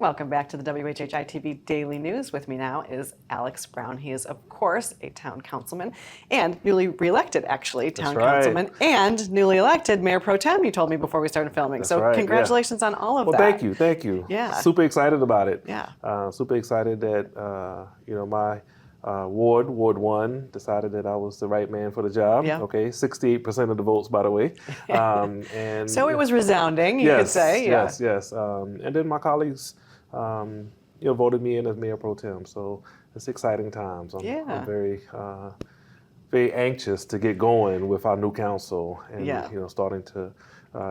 Welcome back to the WHHI-TV Daily News. With me now is Alex Brown. He is, of course, a town councilman and newly reelected, actually, town councilman and newly elected mayor pro-tem, you told me before we started filming. So congratulations on all of that. Well, thank you. Yeah. Super excited about it. Yeah. Super excited that, my Ward 1 decided that I was the right man for the job. Yeah. Okay, 68% of the votes, by the way. And so it was resounding, you could say. Yes. And then my colleagues, voted me in as mayor pro tem. So it's exciting times. I'm very, very anxious to get going with our new council and starting to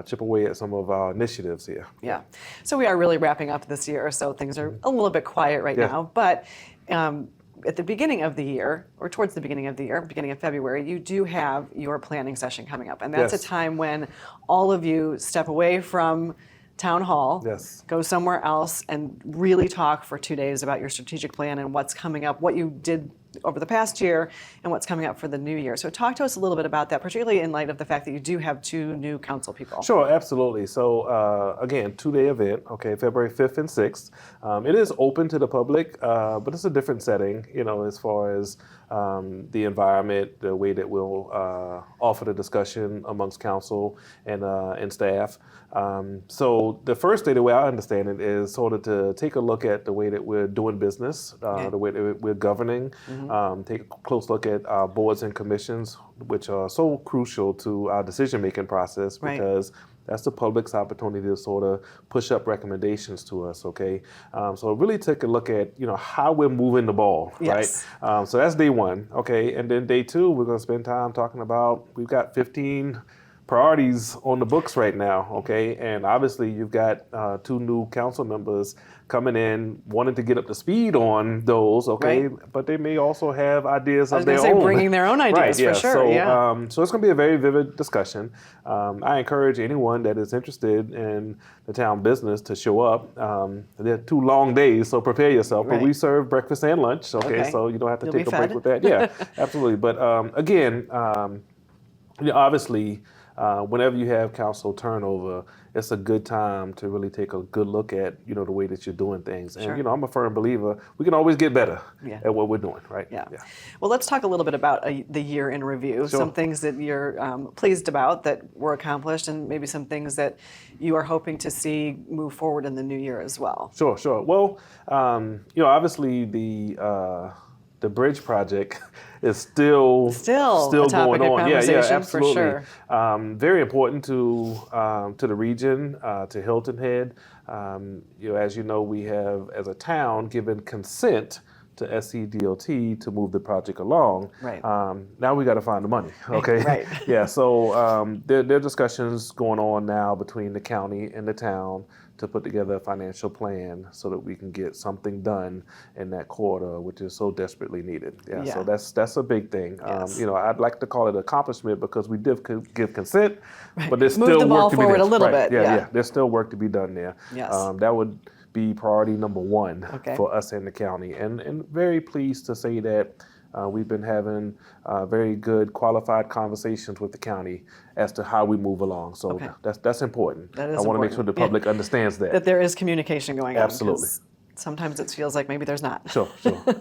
chip away at some of our initiatives here. Yeah. So we are really wrapping up this year, so things are a little bit quiet right now, but. At the beginning of the year, or towards the beginning of the year, beginning of February, you do have your planning session coming up. And that's a time when all of you step away from town hall, go somewhere else, and really talk for 2 days about your strategic plan and what's coming up, what you did over the past year, and what's coming up for the new year. So talk to us a little bit about that, particularly in light of the fact that you do have 2 new council people. Sure, absolutely. So again, 2-day event, February 5th and 6th. It is open to the public, but it's a different setting, as far as the environment, the way that we'll offer the discussion amongst council and staff. So the first day, the way I understand it, is sort of to take a look at the way that we're doing business, the way that we're governing, take a close look at our boards and commissions, which are so crucial to our decision-making process because that's the public's opportunity to sort of push up recommendations to us, So really take a look at, how we're moving the ball, right? So that's day 1, And then day 2, we're going to spend time talking about, we've got 15 priorities on the books right now, And obviously you've got 2 new council members coming in wanting to get up to speed on those, But they may also have ideas of their own. Bringing their own ideas, for sure. So it's going to be a very vivid discussion. I encourage anyone that is interested in the town business to show up. They're 2 long days, so prepare yourself. But we serve breakfast and lunch, so you don't have to take a break with that. Yeah, absolutely. But again, obviously, whenever you have council turnover, it's a good time to really take a good look at, the way that you're doing things. And, I'm a firm believer, we can always get better at what we're doing, right? Yeah. Well, let's talk a little bit about the year in review. Some things that you're pleased about that were accomplished, and maybe some things that you are hoping to see move forward in the new year as well. Sure. Well, obviously the bridge project is still going on. Yeah, absolutely. For sure. Very important to the region, to Hilton Head. As you know, we have, as a town, given consent to SCDOT to move the project along. Now we got to find the money. So there are discussions going on now between the county and the town to put together a financial plan so that we can get something done in that quarter, which is so desperately needed. So that's a big thing. I'd like to call it an accomplishment because we did give consent, but there's still work to be done. Move the ball forward a little bit. There's still work to be done there. That would be priority number 1 for us in the county, and very pleased to say that we've been having very good, qualified conversations with the county as to how we move along. So that's important. I want to make sure the public understands that. That there is communication going on. Absolutely. Sometimes it feels like maybe there's not. Sure,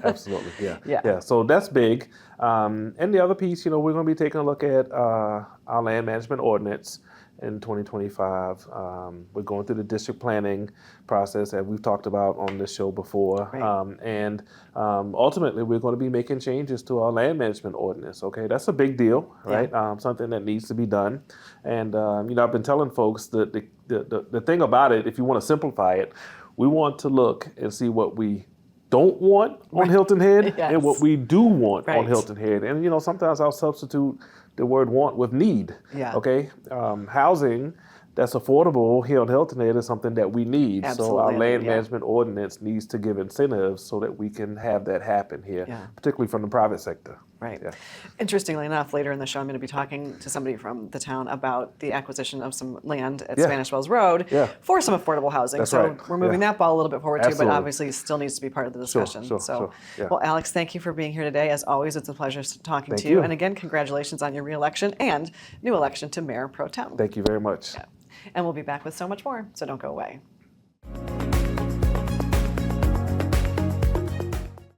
absolutely, yeah. So that's big. And the other piece, we're going to be taking a look at our land management ordinance in 2025. We're going through the district planning process that we've talked about on this show before. And ultimately, we're going to be making changes to our land management ordinance, That's a big deal, right? Something that needs to be done. And, I've been telling folks that the thing about it, if you want to simplify it, we want to look and see what we don't want on Hilton Head and what we do want on Hilton Head. And, sometimes I'll substitute the word want with need. Housing that's affordable here on Hilton Head is something that we need. Absolutely. So our land management ordinance needs to give incentives so that we can have that happen here, particularly from the private sector. Interestingly enough, later in the show, I'm going to be talking to somebody from the town about the acquisition of some land at Spanish Wells Road for some affordable housing. We're moving that ball a little bit forward too, but obviously it still needs to be part of the discussion. Well, Alex, thank you for being here today. As always, it's a pleasure talking to you. And again, congratulations on your re-election and new election to Mayor Pro-Tem. Thank you very much. And we'll be back with so much more, so don't go away.